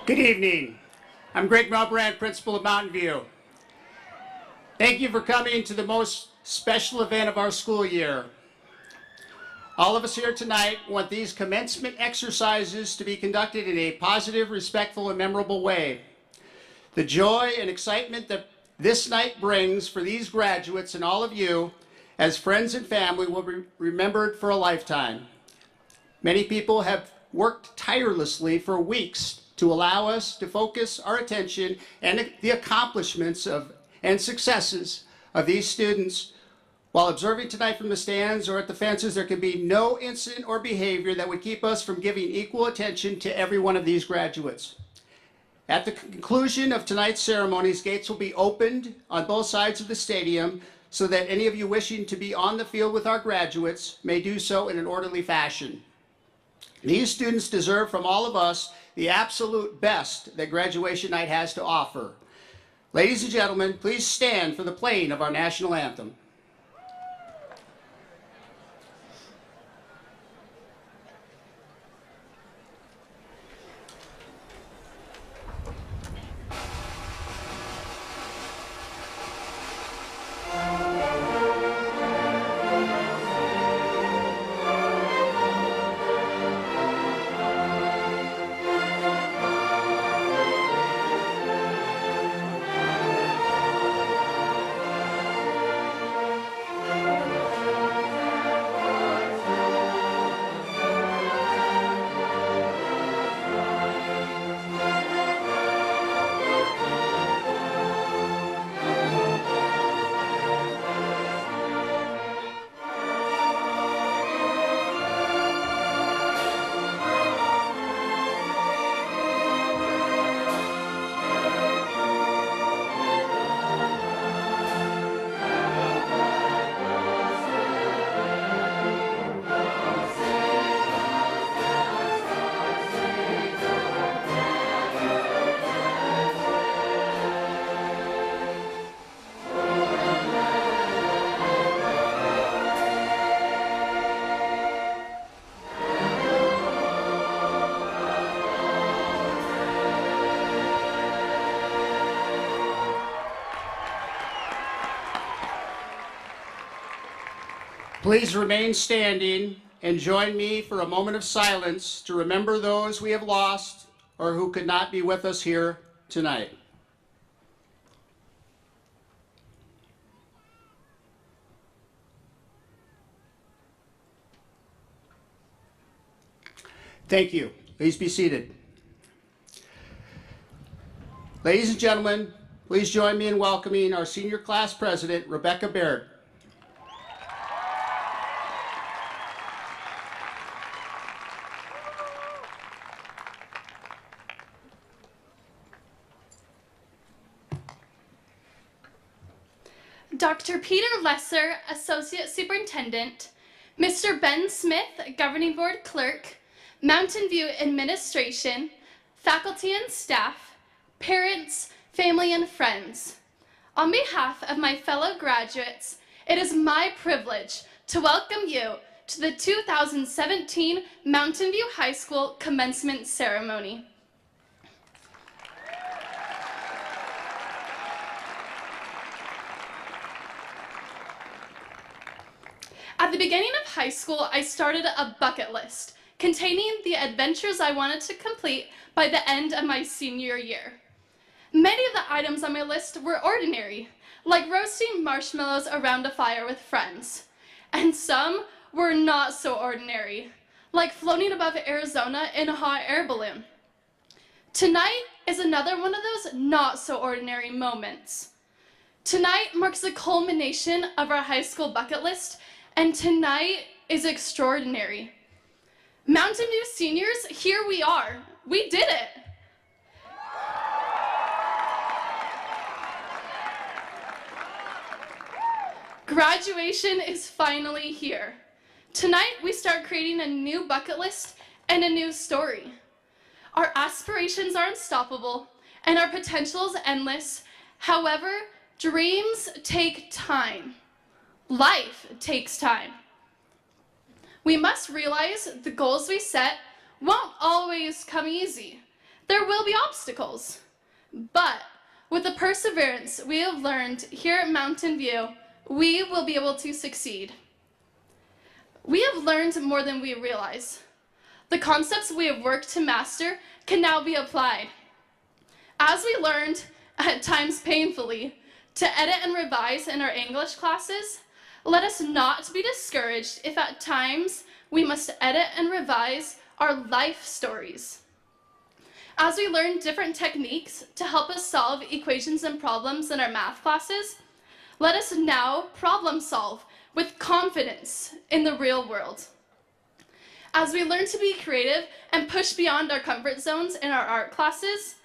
Good evening. I'm Greg Melbrand, principal of Mountain View. Thank you for coming to the most special event of our school year. All of us here tonight want these commencement exercises to be conducted in a positive, respectful, and memorable way. The joy and excitement that this night brings for these graduates and all of you as friends and family will be remembered for a lifetime. Many people have worked tirelessly for weeks to allow us to focus our attention and the accomplishments and successes of these students. While observing tonight from the stands or at the fences, there can be no incident or behavior that would keep us from giving equal attention to every one of these graduates. At the conclusion of tonight's ceremonies, gates will be opened on both sides of the stadium so that any of you wishing to be on the field with our graduates may do so in an orderly fashion. These students deserve from all of us the absolute best that graduation night has to offer. Ladies and gentlemen, please stand for the playing of our national anthem. Please remain standing and join me for a moment of silence to remember those we have lost or who could not be with us here tonight. Thank you. Please be seated. Ladies and gentlemen, please join me in welcoming our senior class president, Rebecca Baird. Dr. Peter Lesser, Associate Superintendent, Mr. Ben Smith, Governing Board Clerk, Mountain View Administration, faculty and staff, parents, family, and friends. On behalf of my fellow graduates, it is my privilege to welcome you to the 2017 Mountain View High School Commencement Ceremony. At the beginning of high school, I started a bucket list containing the adventures I wanted to complete by the end of my senior year. Many of the items on my list were ordinary, like roasting marshmallows around a fire with friends. And some were not so ordinary, like floating above Arizona in a hot air balloon. Tonight is another one of those not so ordinary moments. Tonight marks the culmination of our high school bucket list, and tonight is extraordinary. Mountain View seniors, here we are. We did it. Graduation is finally here. Tonight, we start creating a new bucket list and a new story. Our aspirations are unstoppable, and our potential is endless. However, dreams take time. Life takes time. We must realize the goals we set won't always come easy. There will be obstacles, but with the perseverance we have learned here at Mountain View, we will be able to succeed. We have learned more than we realize. The concepts we have worked to master can now be applied. As we learned, at times painfully, to edit and revise in our English classes, let us not be discouraged if at times we must edit and revise our life stories. As we learn different techniques to help us solve equations and problems in our math classes, let us now problem solve with confidence in the real world. As we learn to be creative and push beyond our comfort zones in our art classes,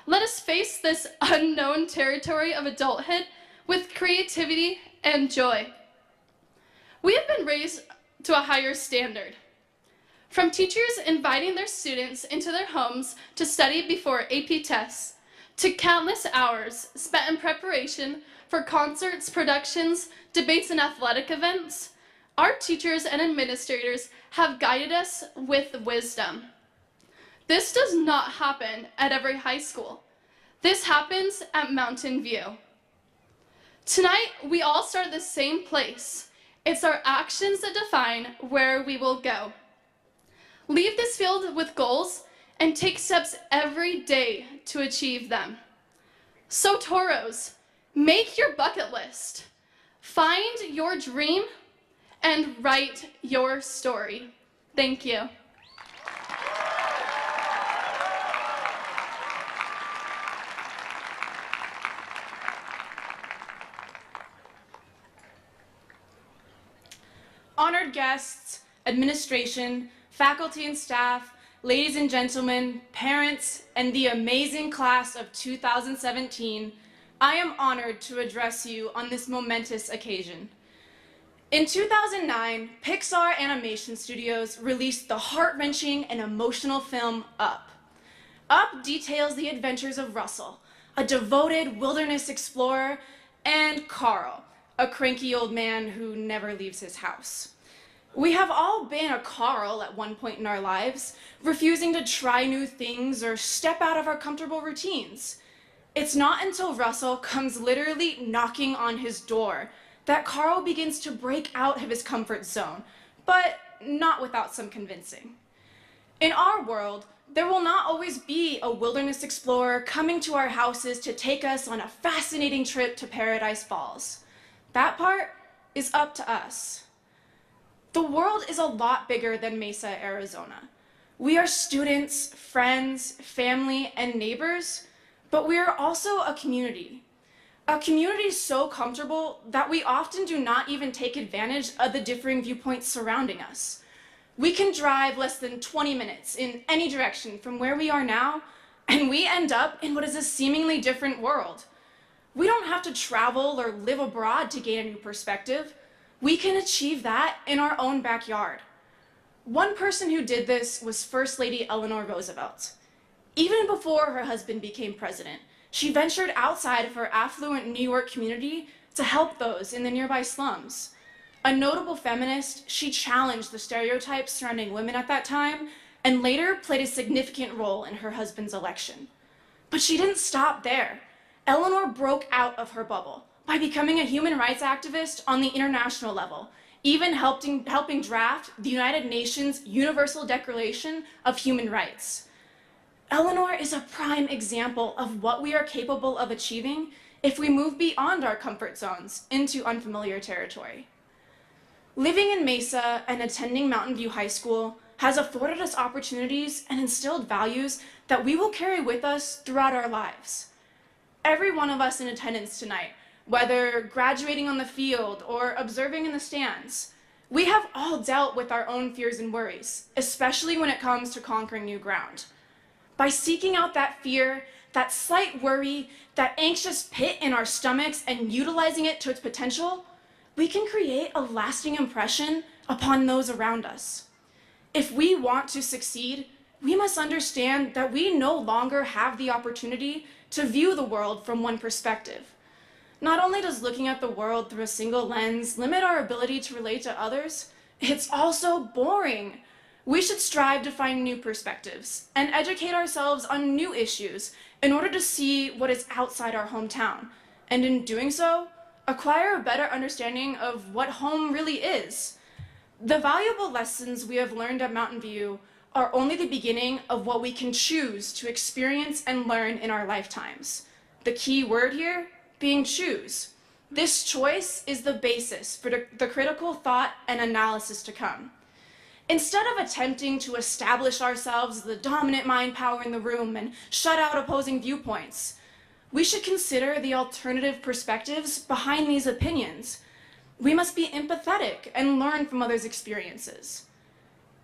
let us face this unknown territory of adulthood with creativity and joy. We have been raised to a higher standard. From teachers inviting their students into their homes to study before AP tests, to countless hours spent in preparation for concerts, productions, debates, and athletic events, our teachers and administrators have guided us with wisdom. This does not happen at every high school. This happens at Mountain View. Tonight, we all start at the same place. It's our actions that define where we will go. Leave this field with goals and take steps every day to achieve them. So Toros, make your bucket list. Find your dream and write your story. Thank you. Honored guests, administration, faculty and staff, ladies and gentlemen, parents, and the amazing class of 2017, I am honored to address you on this momentous occasion. In 2009, Pixar Animation Studios released the heart-wrenching and emotional film Up. Up details the adventures of Russell, a devoted wilderness explorer, and Carl, a cranky old man who never leaves his house. We have all been a Carl at one point in our lives, refusing to try new things or step out of our comfortable routines. It's not until Russell comes literally knocking on his door that Carl begins to break out of his comfort zone, but not without some convincing. In our world, there will not always be a wilderness explorer coming to our houses to take us on a fascinating trip to Paradise Falls. That part is up to us. The world is a lot bigger than Mesa, Arizona. We are students, friends, family, and neighbors, but we are also a community. A community so comfortable that we often do not even take advantage of the differing viewpoints surrounding us. We can drive less than 20 minutes in any direction from where we are now, and we end up in what is a seemingly different world. We don't have to travel or live abroad to gain a new perspective. We can achieve that in our own backyard. One person who did this was First Lady Eleanor Roosevelt. Even before her husband became president, she ventured outside of her affluent New York community to help those in the nearby slums. A notable feminist, she challenged the stereotypes surrounding women at that time and later played a significant role in her husband's election. But she didn't stop there. Eleanor broke out of her bubble by becoming a human rights activist on the international level, even helping draft the United Nations Universal Declaration of Human Rights. Eleanor is a prime example of what we are capable of achieving if we move beyond our comfort zones into unfamiliar territory. Living in Mesa and attending Mountain View High School has afforded us opportunities and instilled values that we will carry with us throughout our lives. Every one of us in attendance tonight, whether graduating on the field or observing in the stands, we have all dealt with our own fears and worries, especially when it comes to conquering new ground. By seeking out that fear, that slight worry, that anxious pit in our stomachs and utilizing it to its potential, we can create a lasting impression upon those around us. If we want to succeed, we must understand that we no longer have the opportunity to view the world from one perspective. Not only does looking at the world through a single lens limit our ability to relate to others, it's also boring. We should strive to find new perspectives and educate ourselves on new issues in order to see what is outside our hometown, and in doing so, acquire a better understanding of what home really is. The valuable lessons we have learned at Mountain View are only the beginning of what we can choose to experience and learn in our lifetimes. The key word here being choose. This choice is the basis for the critical thought and analysis to come. Instead of attempting to establish ourselves as the dominant mind power in the room and shut out opposing viewpoints, we should consider the alternative perspectives behind these opinions. We must be empathetic and learn from others' experiences.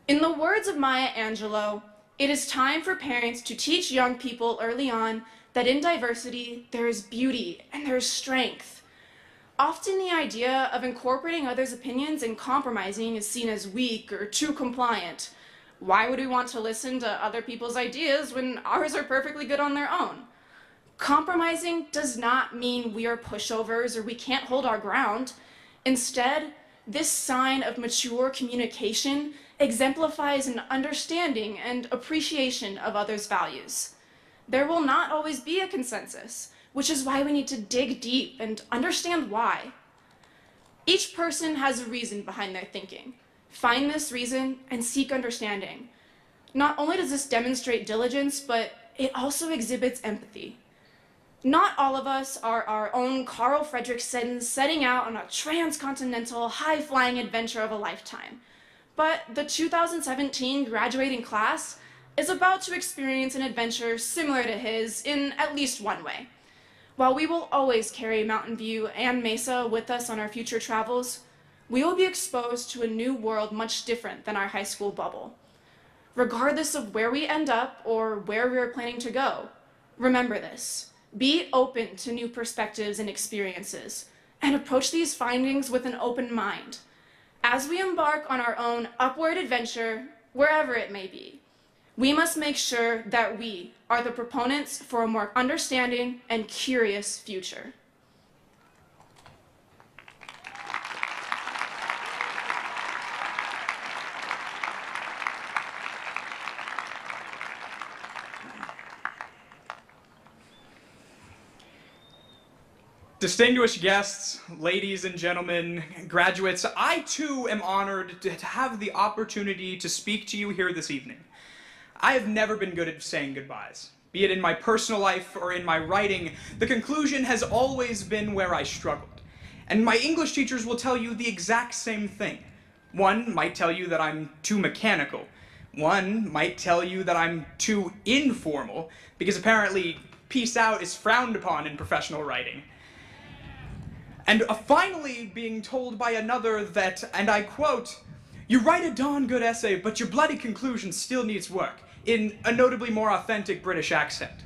In the words of Maya Angelou, it is time for parents to teach young people early on that in diversity there is beauty and there is strength. Often the idea of incorporating others' opinions and compromising is seen as weak or too compliant. Why would we want to listen to other people's ideas when ours are perfectly good on their own? Compromising does not mean we are pushovers or we can't hold our ground. Instead, this sign of mature communication exemplifies an understanding and appreciation of others' values. There will not always be a consensus, which is why we need to dig deep and understand why. Each person has a reason behind their thinking. Find this reason and seek understanding. Not only does this demonstrate diligence, but it also exhibits empathy. Not all of us are our own Carl Fredricksen setting out on a transcontinental, high-flying adventure of a lifetime. But the 2017 graduating class is about to experience an adventure similar to his in at least one way. While we will always carry Mountain View and Mesa with us on our future travels, we will be exposed to a new world much different than our high school bubble. Regardless of where we end up or where we are planning to go, remember this. Be open to new perspectives and experiences, and approach these findings with an open mind. As we embark on our own upward adventure, wherever it may be, we must make sure that we are the proponents for a more understanding and curious future. Distinguished guests, ladies and gentlemen, graduates, I too am honored to have the opportunity to speak to you here this evening. I have never been good at saying goodbyes. Be it in my personal life or in my writing, the conclusion has always been where I struggled. And my English teachers will tell you the exact same thing. One might tell you that I'm too mechanical. One might tell you that I'm too informal, because apparently peace out is frowned upon in professional writing. And finally being told by another that, and I quote, "You write a darn good essay, but your bloody conclusion still needs work," in a notably more authentic British accent.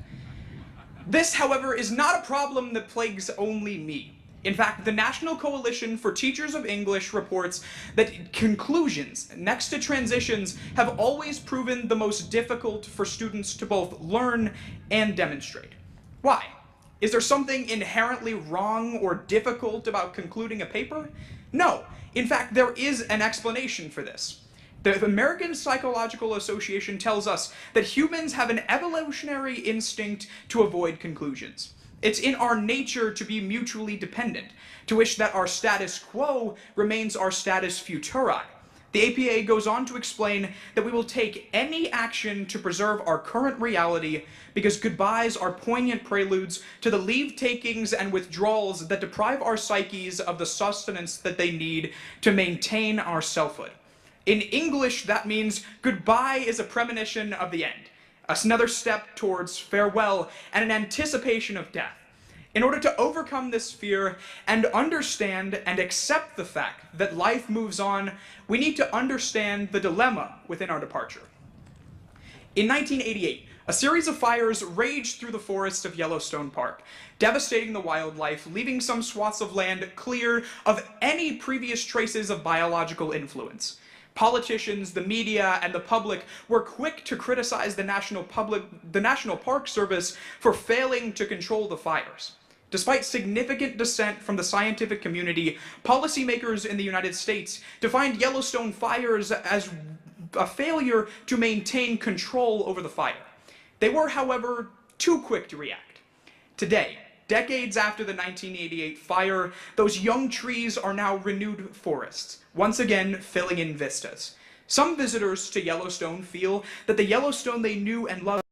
This, however, is not a problem that plagues only me. In fact, the National Coalition for Teachers of English reports that conclusions next to transitions have always proven the most difficult for students to both learn and demonstrate. Why? Is there something inherently wrong or difficult about concluding a paper? No. In fact, there is an explanation for this. The American Psychological Association tells us that humans have an evolutionary instinct to avoid conclusions. It's in our nature to be mutually dependent, to wish that our status quo remains our status futuri. The APA goes on to explain that we will take any action to preserve our current reality because goodbyes are poignant preludes to the leave-takings and withdrawals that deprive our psyches of the sustenance that they need to maintain our selfhood. In English, that means goodbye is a premonition of the end, another step towards farewell and an anticipation of death. In order to overcome this fear and understand and accept the fact that life moves on, we need to understand the dilemma within our departure. In 1988, a series of fires raged through the forests of Yellowstone Park, devastating the wildlife, leaving some swaths of land clear of any previous traces of biological influence. Politicians, the media, and the public were quick to criticize the National Park Service for failing to control the fires. Despite significant dissent from the scientific community, policymakers in the United States defined Yellowstone fires as a failure to maintain control over the fire. They were, however, too quick to react. Today, decades after the 1988 fire, those young trees are now renewed forests, once again filling in vistas. Some visitors to Yellowstone feel that the Yellowstone they knew and loved